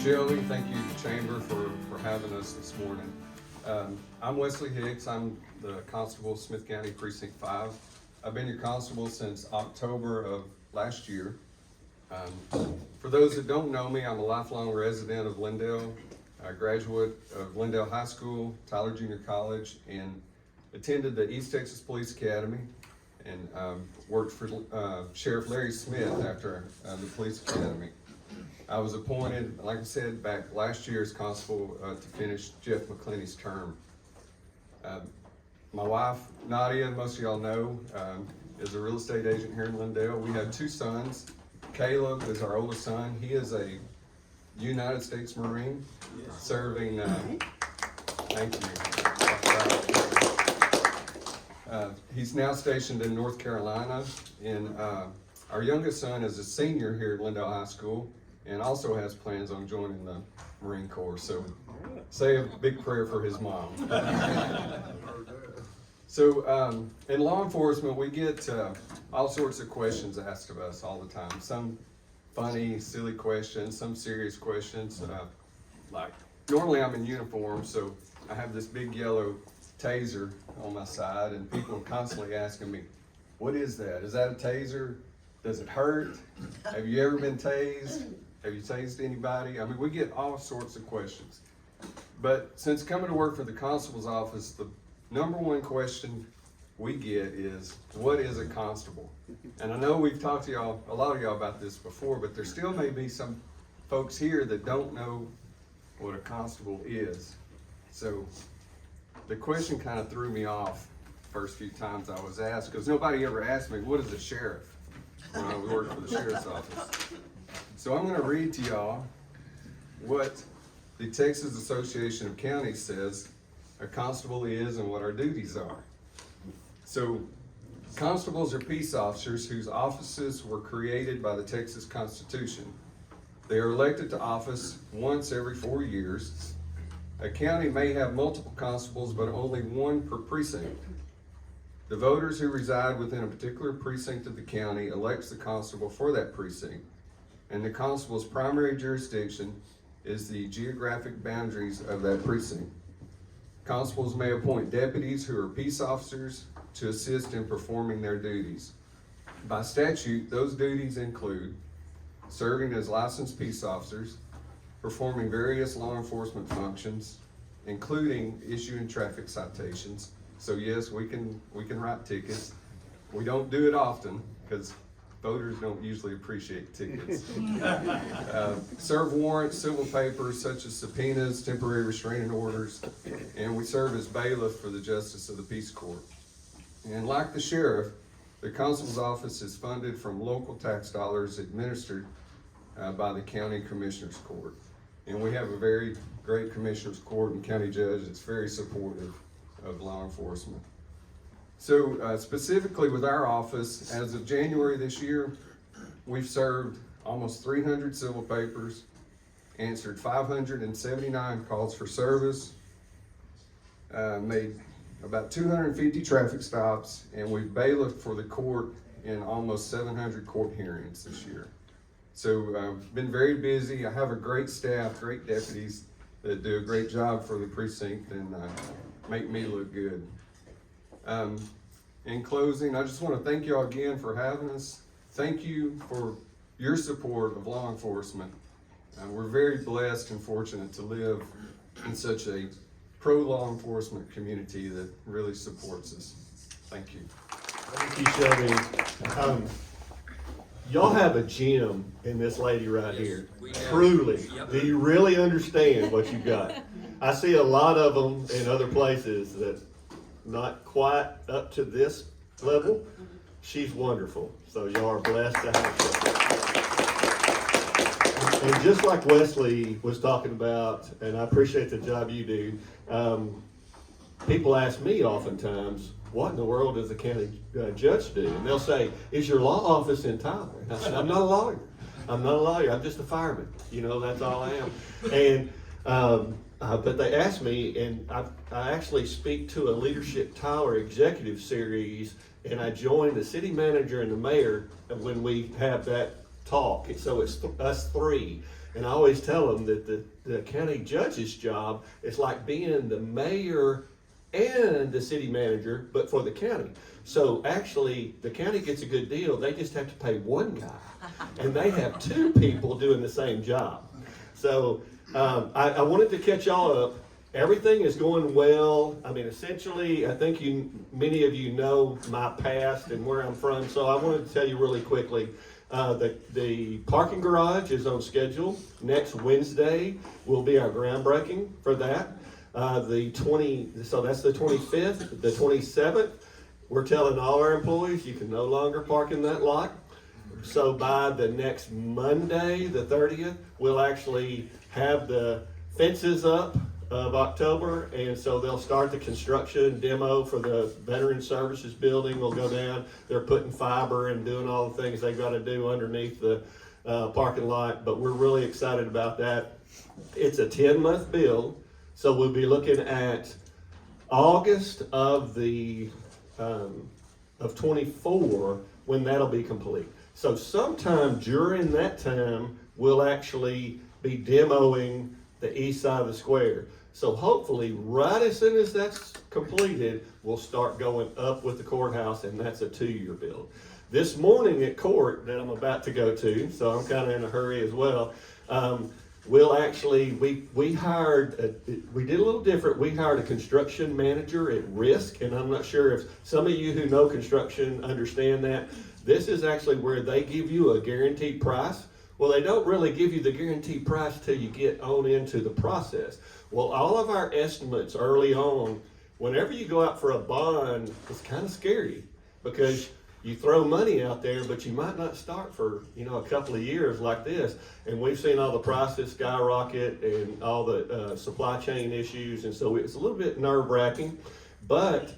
Shelley. Thank you, Chamber, for having us this morning. I'm Wesley Hicks. I'm the Constable, Smith County Precinct 5. I've been your Constable since October of last year. For those that don't know me, I'm a lifelong resident of Lindale, a graduate of Lindale High School, Tyler Junior College, and attended the East Texas Police Academy, and worked for Sheriff Larry Smith after the police academy. I was appointed, like I said, back last year as constable to finish Jeff McClenny's term. My wife, Nadia, most of y'all know, is a real estate agent here in Lindale. We have two sons. Caleb is our oldest son. He is a United States Marine, serving, thank you. He's now stationed in North Carolina, and our youngest son is a senior here at Lindale High School, and also has plans on joining the Marine Corps. So say a big prayer for his mom. So in law enforcement, we get all sorts of questions asked of us all the time. Some funny, silly questions, some serious questions. Like normally I'm in uniform, so I have this big yellow taser on my side, and people are constantly asking me, what is that? Is that a taser? Does it hurt? Have you ever been tased? Have you tased anybody? I mean, we get all sorts of questions. But since coming to work for the constable's office, the number one question we get is, what is a constable? And I know we've talked to y'all, a lot of y'all about this before, but there still may be some folks here that don't know what a constable is. So the question kind of threw me off first few times I was asked, because nobody ever asked me, what is a sheriff? When I worked for the sheriff's office. So I'm going to read to y'all what the Texas Association of Counties says a constable is and what our duties are. So constables are peace officers whose offices were created by the Texas Constitution. They are elected to office once every 4 years. A county may have multiple constables, but only one per precinct. The voters who reside within a particular precinct of the county elects the constable for that precinct, and the constable's primary jurisdiction is the geographic boundaries of that precinct. Constables may appoint deputies who are peace officers to assist in performing their duties. By statute, those duties include serving as licensed peace officers, performing various law enforcement functions, including issuing traffic citations. So yes, we can write tickets. We don't do it often because voters don't usually appreciate tickets. Serve warrants, civil papers such as subpoenas, temporary restraining orders, and we serve as bailiff for the justice of the peace court. And like the sheriff, the constable's office is funded from local tax dollars administered by the county commissioner's court. And we have a very great commissioner's court and county judge that's very supportive of law enforcement. So specifically with our office, as of January this year, we've served almost 300 civil papers, answered 579 calls for service, made about 250 traffic stops, and we've bailiffed for the court in almost 700 court hearings this year. So I've been very busy. I have a great staff, great deputies that do a great job for the precinct and make me look good. In closing, I just want to thank y'all again for having us. Thank you for your support of law enforcement. We're very blessed and fortunate to live in such a pro-law enforcement community that really supports us. Thank you. Thank you, Shelby. Y'all have a gem in this lady right here. Truly. Yep. Do you really understand what you got? I see a lot of them in other places that not quite up to this level. She's wonderful. So y'all are blessed to have her. And just like Wesley was talking about, and I appreciate the job you do, people ask me oftentimes, what in the world does a county judge do? And they'll say, is your law office in Tyler? And I said, I'm not a lawyer. I'm not a lawyer. I'm just a fireman. You know, that's all I am. And but they asked me, and I actually speak to a Leadership Tyler executive series, and I join the city manager and the mayor when we have that talk. So it's us three. And I always tell them that the county judge's job is like being the mayor and the city manager, but for the county. So actually, the county gets a good deal. They just have to pay one guy, and they have two people doing the same job. So I wanted to catch y'all up. Everything is going well. I mean, essentially, I think many of you know my past and where I'm from. So I wanted to tell you really quickly. The parking garage is on schedule. Next Wednesday will be our groundbreaking for that. So that's the 25th, the 27th. We're telling all our employees you can no longer park in that lot. So by the next Monday, the 30th, we'll actually have the fences up of October, and so they'll start the construction demo for the Veteran Services Building. Will go down. They're putting fiber and doing all the things they've got to do underneath the parking lot, but we're really excited about that. It's a 10-month build, so we'll be looking at August of 24 when that'll be complete. So sometime during that time, we'll actually be demoing the east side of the square. So hopefully, right as soon as that's completed, we'll start going up with the courthouse, and that's a 2-year build. This morning at court that I'm about to go to, so I'm kind of in a hurry as well, we hired, we did a little different. We hired a construction manager at risk, and I'm not sure if some of you who know construction understand that. This is actually where they give you a guaranteed price. Well, they don't really give you the guaranteed price till you get on into the process. Well, all of our estimates early on, whenever you go out for a bond, it's kind of scary because you throw money out there, but you might not start for, a couple of years like this. And we've seen all the prices skyrocket and all the supply chain issues. And so it's a little bit nerve-wracking, but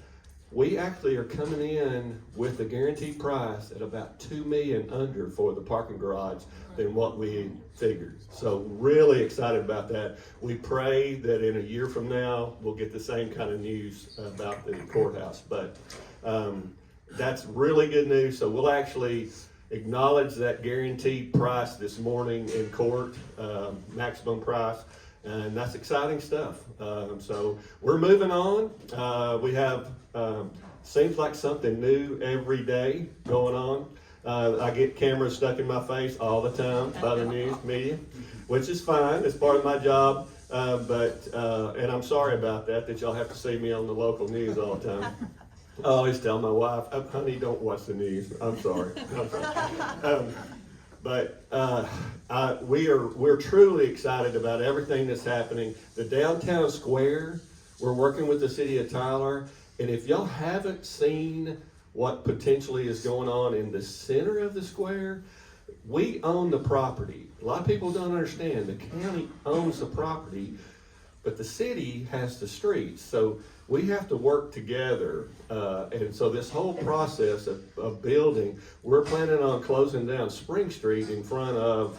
we actually are coming in with a guaranteed price at about $2 million under for the parking garage than what we figured. So really excited about that. We pray that in a year from now, we'll get the same kind of news about the courthouse. But that's really good news. So we'll actually acknowledge that guaranteed price this morning in court, maximum price. And that's exciting stuff. So we're moving on. We have, seems like something new every day going on. I get cameras stuck in my face all the time by the news media, which is fine. It's part of my job. And I'm sorry about that y'all have to see me on the local news all the time. I always tell my wife, honey, don't watch the news. I'm sorry. We're truly excited about everything that's happening. The downtown square, we're working with the city of Tyler, and if y'all haven't seen what potentially is going on in the center of the square, we own the property. A lot of people don't understand. The county owns the property, but the city has the streets. So we have to work together. And so this whole process of building, we're planning on closing down Spring Street in front of,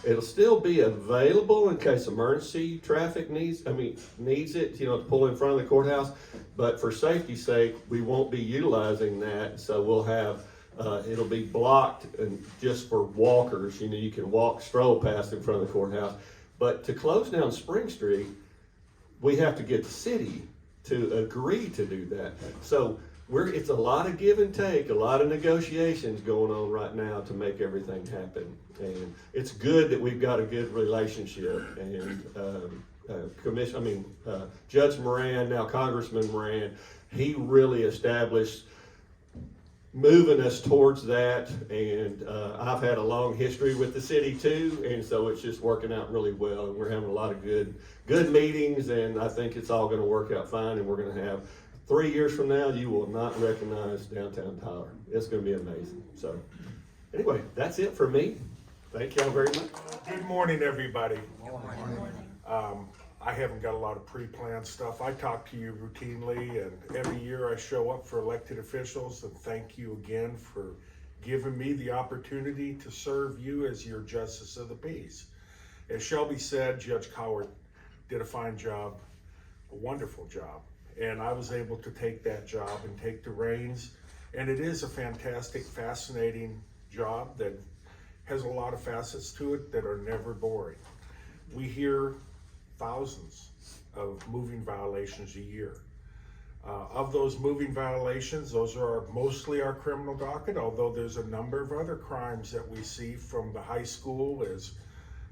it'll still be available in case emergency traffic needs it, to pull in front of the courthouse. But for safety's sake, we won't be utilizing that. So we'll have, it'll be blocked and just for walkers. You can stroll past in front of the courthouse. But to close down Spring Street, we have to get the city to agree to do that. So it's a lot of give and take, a lot of negotiations going on right now to make everything happen. And it's good that we've got a good relationship. And Judge Moran, now Congressman Moran, he really established moving us towards that. And I've had a long history with the city too, and so it's just working out really well. And we're having a lot of good meetings, and I think it's all going to work out fine. And we're going to have 3 years from now, you will not recognize downtown Tyler. It's going to be amazing. So anyway, that's it for me. Thank y'all very much. Good morning, everybody. I haven't got a lot of pre-planned stuff. I talk to you routinely, and every year I show up for elected officials, and thank you again for giving me the opportunity to serve you as your justice of the peace. As Shelby said, Judge Cowart did a fine job, a wonderful job, and I was able to take that job and take the reins. And it is a fantastic, fascinating job that has a lot of facets to it that are never boring. we hear thousands of moving violations a year. Of those moving violations, those are mostly our criminal docket, although there's a number of other crimes that we see from the high school as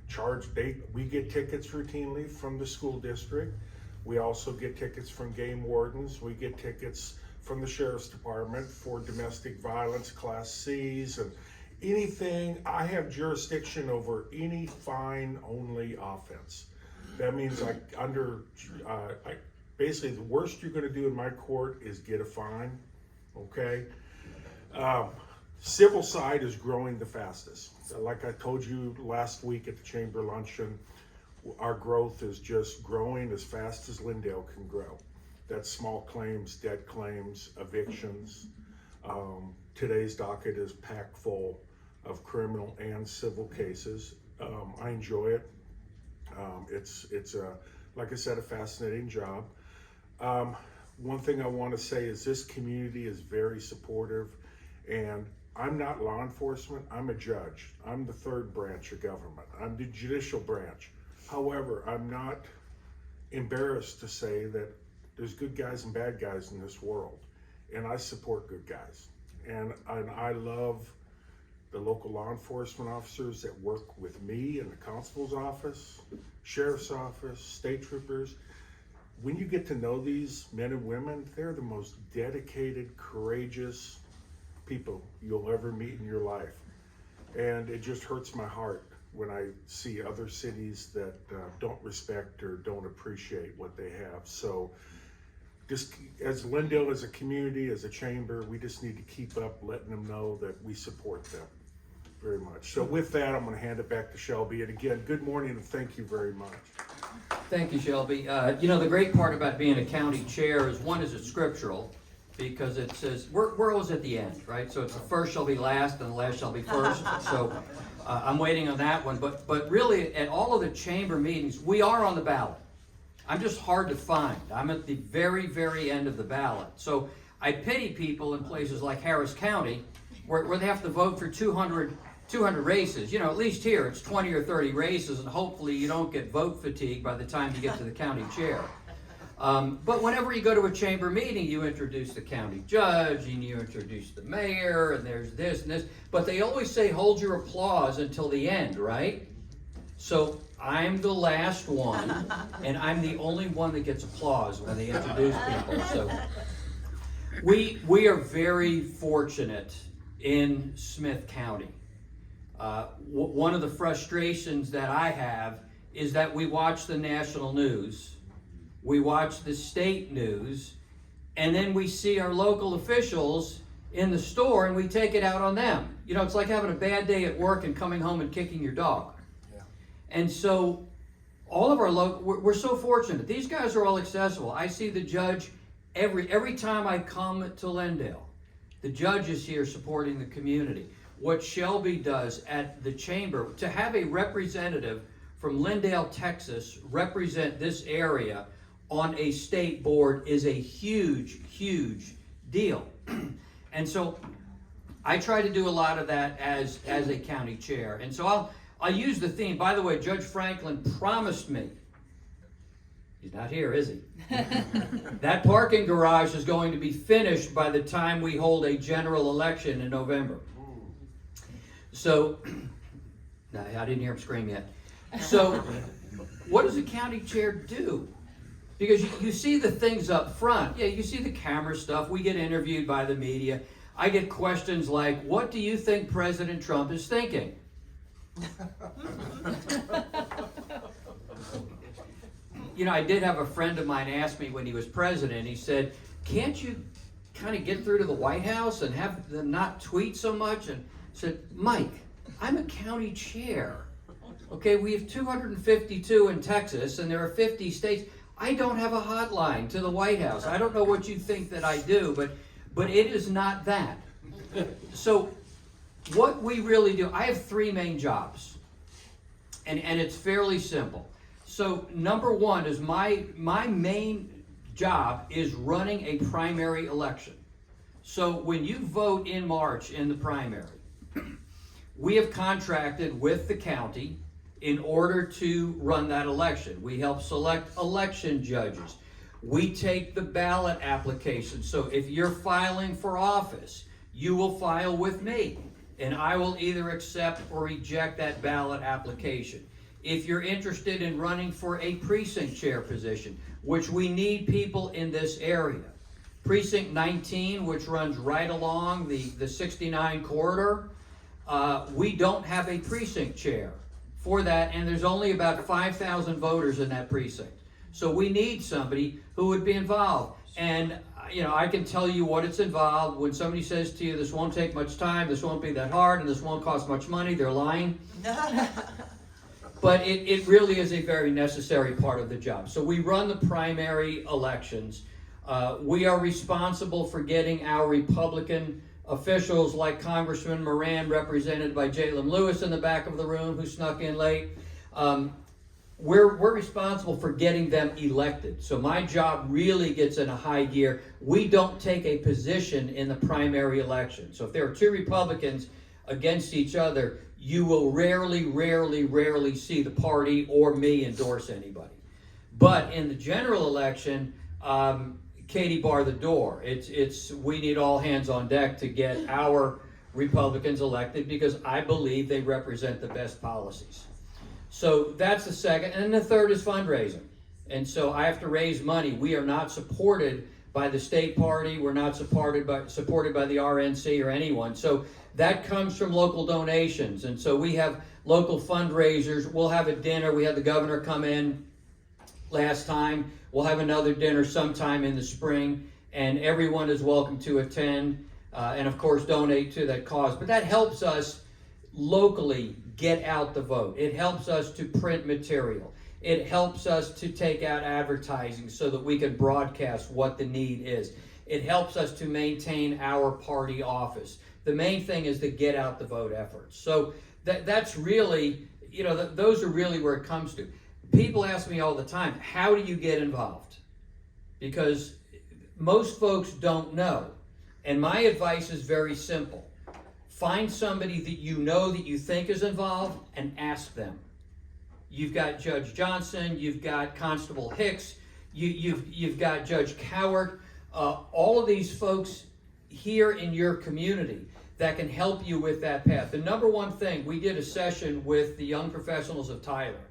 charged date. We get tickets routinely from the school district. We also get tickets from game wardens. We get tickets from the sheriff's department for domestic violence, Class Cs, and anything. I have jurisdiction over any fine-only offense. That means basically the worst you're gonna do in my court is get a fine, okay? Civil side is growing the fastest. Like I told you last week at the chamber luncheon, our growth is just growing as fast as Lindale can grow. That's small claims, debt claims, evictions. Today's docket is packed full of criminal and civil cases. I enjoy it. It's like I said, a fascinating job. One thing I want to say is this community is very supportive, and I'm not law enforcement, I'm a judge. I'm the third branch of government. I'm the judicial branch. However, I'm not embarrassed to say that there's good guys and bad guys in this world, and I support good guys. And I love the local law enforcement officers that work with me in the constable's office, sheriff's office, state troopers. When you get to know these men and women, they're the most dedicated, courageous people you'll ever meet in your life. And it just hurts my heart when I see other cities that don't respect or don't appreciate what they have. So just as Lindale, as a community, as a chamber, we just need to keep up letting them know that we support them very much. So with that, I'm going to hand it back to Shelby. And again, good morning and thank you very much. Thank you, Shelby. You know, the great part about being a county chair is, one, is it's scriptural, because it says, we're always at the end, right? So it's the first shall be last and the last shall be first. So I'm waiting on that one. But really, at all of the chamber meetings, we are on the ballot. I'm just hard to find. I'm at the very, very end of the ballot. So I pity people in places like Harris County where they have to vote for 200 races. You know, at least here it's 20 or 30 races, and hopefully you don't get vote fatigue by the time you get to the county chair. But whenever you go to a chamber meeting, you introduce the county judge, and you introduce the mayor, and there's this and this. But they always say, hold your applause until the end, right? So I'm the last one, and I'm the only one that gets applause when they introduce people. So we are very fortunate in Smith County. One of the frustrations that I have is that we watch the national news, we watch the state news, and then we see our local officials in the store and we take it out on them. You know, it's like having a bad day at work and coming home and kicking your dog. Yeah. And so all of our we're so fortunate. These guys are all accessible. I see the judge every time I come to Lindale. The judge is here supporting the community. What Shelby does at the chamber, to have a representative from Lindale, Texas, represent this area on a state board is a huge, huge deal. And so I try to do a lot of that as a county chair. And so I'll use the theme. By the way, Judge Franklin promised me, he's not here, is he? That parking garage is going to be finished by the time we hold a general election in November. So, no, I didn't hear him scream yet. So, what does a county chair do? Because you see the things up front. Yeah, you see the camera stuff. We get interviewed by the media. I get questions like, what do you think President Trump is thinking? You know, I did have a friend of mine ask me when he was president, he said, can't you kind of get through to the White House and have them not tweet so much? And I said, Mike, I'm a county chair. Okay, we have 252 in Texas and there are 50 states. I don't have a hotline to the White House. I don't know what you think that I do, but it is not that. So what we really do, I have three main jobs, and it's fairly simple. So number one is my main job is running a primary election. So when you vote in March in the primary, we have contracted with the county in order to run that election. We help select election judges. We take the ballot application. So if you're filing for office, you will file with me, and I will either accept or reject that ballot application. If you're interested in running for a precinct chair position, which we need people in this area, Precinct 19, which runs right along the 69 corridor, we don't have a precinct chair for that, and there's only about 5,000 voters in that precinct. So we need somebody who would be involved. And I can tell you what it's involved. When somebody says to you, this won't take much time, this won't be that hard, and this won't cost much money, they're lying. But it really is a very necessary part of the job. So we run the primary elections. We are responsible for getting our Republican officials like Congressman Moran, represented by Jalem Lewis in the back of the room, who snuck in late. We're responsible for getting them elected. So my job really gets in a high gear. We don't take a position in the primary election. So if there are two Republicans against each other, you will rarely see the party or me endorse anybody. But in the general election, Katie bar the door. We need all hands on deck to get our Republicans elected, because I believe they represent the best policies. So that's the second. And the third is fundraising. And so I have to raise money. We are not supported by the state party. We're not supported by the RNC or anyone. So that comes from local donations. And so we have local fundraisers. We'll have a dinner. We had the governor come in last time. We'll have another dinner sometime in the spring, and everyone is welcome to attend and, of course, donate to that cause. But that helps us locally get out the vote. It helps us to print material. It helps us to take out advertising so that we can broadcast what the need is. It helps us to maintain our party office. The main thing is the get out the vote efforts. So that's really, those are really where it comes to. People ask me all the time, how do you get involved? Because most folks don't know. And my advice is very simple. Find somebody that you think is involved, and ask them. You've got Judge Johnson, you've got Constable Hicks, you've got Judge Cowart, all of these folks here in your community that can help you with that path. The number one thing, we did a session with the young professionals of Tyler,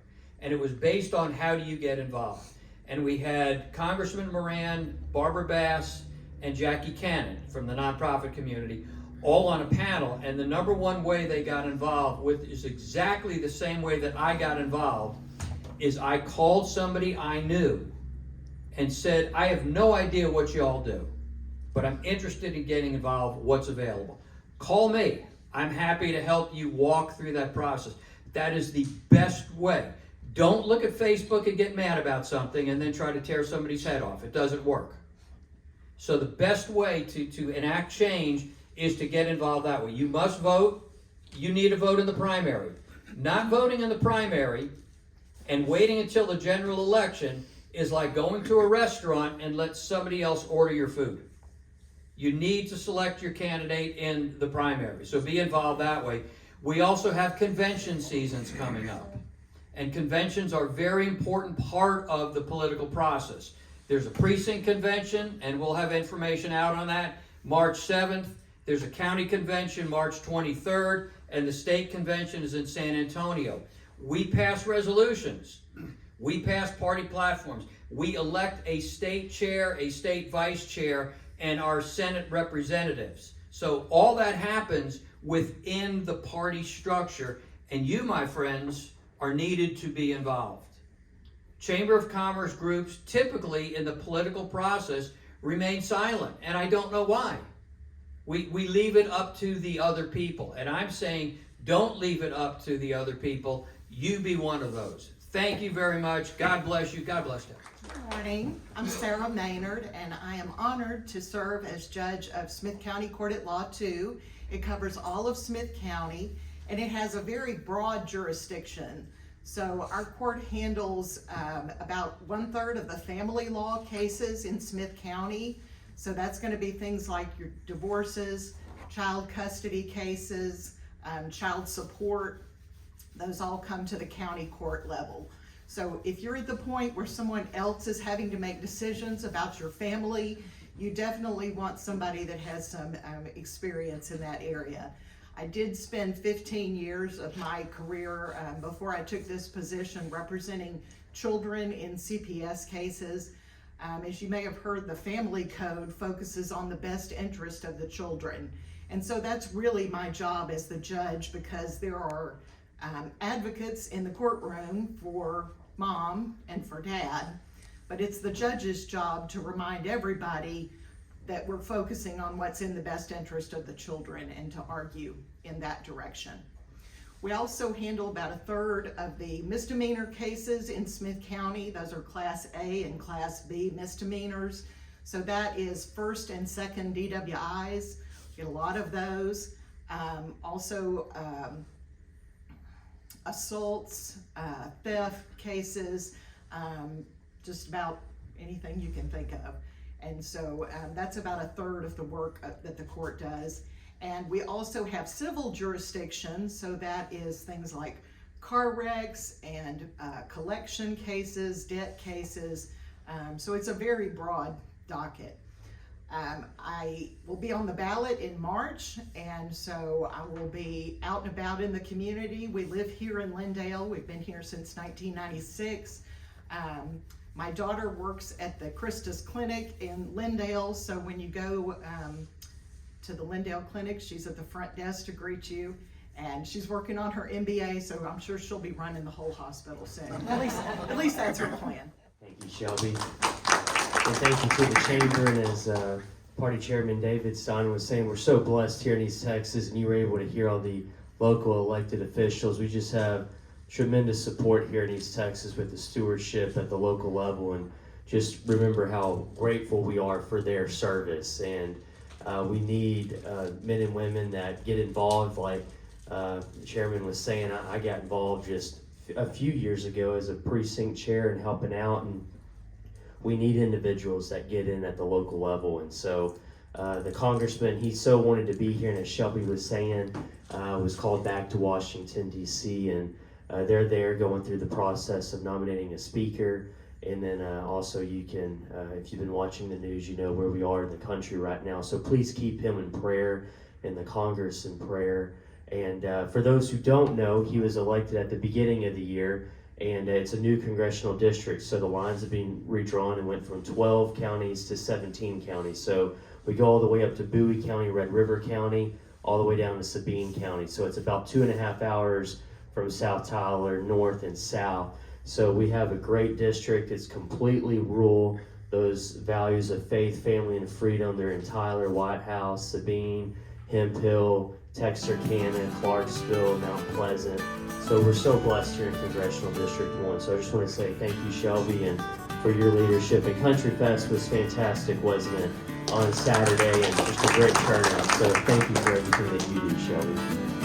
and it was based on how do you get involved. And we had Congressman Moran, Barbara Bass, and Jackie Cannon from the nonprofit community all on a panel, and the number one way they got involved with is exactly the same way that I got involved, is I called somebody I knew and said, I have no idea what you all do, but I'm interested in getting involved. What's available? Call me. I'm happy to help you walk through that process. That is the best way. Don't look at Facebook and get mad about something and then try to tear somebody's head off. It doesn't work. So the best way to enact change is to get involved that way. You must vote. You need to vote in the primary. Not voting in the primary and waiting until the general election is like going to a restaurant and let somebody else order your food. You need to select your candidate in the primary. So be involved that way. We also have convention seasons coming up. And conventions are a very important part of the political process. There's a precinct convention, and we'll have information out on that, March 7th. There's a county convention March 23rd, and the state convention is in San Antonio. We pass resolutions. We pass party platforms. We elect a state chair, a state vice chair, and our Senate representatives. So all that happens within the party structure, and you, my friends, are needed to be involved. Chamber of Commerce groups typically in the political process remain silent, and I don't know why. We leave it up to the other people, and I'm saying don't leave it up to the other people. You be one of those. Thank you very much. God bless you. God bless you. Good morning. I'm Sara Maynard, and I am honored to serve as judge of Smith County Court at Law 2. It covers all of Smith County, and it has a very broad jurisdiction. So our court handles about 1/3 of the family law cases in Smith County. So that's going to be things like your divorces, child custody cases, child support, those all come to the county court level. So if you're at the point where someone else is having to make decisions about your family, you definitely want somebody that has some experience in that area. I did spend 15 years of my career before I took this position representing children in CPS cases. As you may have heard, the family code focuses on the best interest of the children. And so that's really my job as the judge, because there are advocates in the courtroom for mom and for dad, but it's the judge's job to remind everybody that we're focusing on what's in the best interest of the children and to argue in that direction. We also handle about 1/3 of the misdemeanor cases in Smith County. Those are Class A and Class B misdemeanors. So that is first and second DWIs. Get a lot of those. Also assaults, theft cases, just about anything you can think of. And so that's about 1/3 of the work that the court does. And we also have civil jurisdiction, so that is things like car wrecks and collection cases, debt cases. So it's a very broad docket. I will be on the ballot in March, and so I will be out and about in the community. We live here in Lindale. We've been here since 1996. My daughter works at the Christus Clinic in Lindale, so when you go to the Lindale Clinic, she's at the front desk to greet you, and she's working on her MBA, so I'm sure she'll be running the whole hospital soon. At least that's her plan. Thank you, Shelby. And thank you to the chamber, and as Party Chairman David Stein was saying, we're so blessed here in East Texas, and you were able to hear all the local elected officials. We just have tremendous support here in East Texas with the stewardship at the local level, and just remember how grateful we are for their service. And we need men and women that get involved, like the chairman was saying. I got involved just a few years ago as a precinct chair and helping out, and we need individuals that get in at the local level. And so the congressman, he so wanted to be here, and as Shelby was saying, was called back to Washington, D.C., and they're there going through the process of nominating a speaker. And then also you can, if you've been watching the news, you know where we are in the country right now. So please keep him in prayer and the Congress in prayer. And for those who don't know, he was elected at the beginning of the year, and it's a new congressional district. So the lines have been redrawn and went from 12 counties to 17 counties. So we go all the way up to Bowie County, Red River County, all the way down to Sabine County. So it's about 2.5 hours from South Tyler, north and south. So we have a great district. It's completely rural. Those values of faith, family, and freedom, they're in Tyler, White House, Sabine, Hemphill, Texarkana, Clarksville, Mount Pleasant. So we're so blessed here in Congressional District 1. So I just want to say thank you, Shelby, and for your leadership. And Country Fest was fantastic, wasn't it, on Saturday, and just a great turnout. So thank you for everything that you do, Shelby.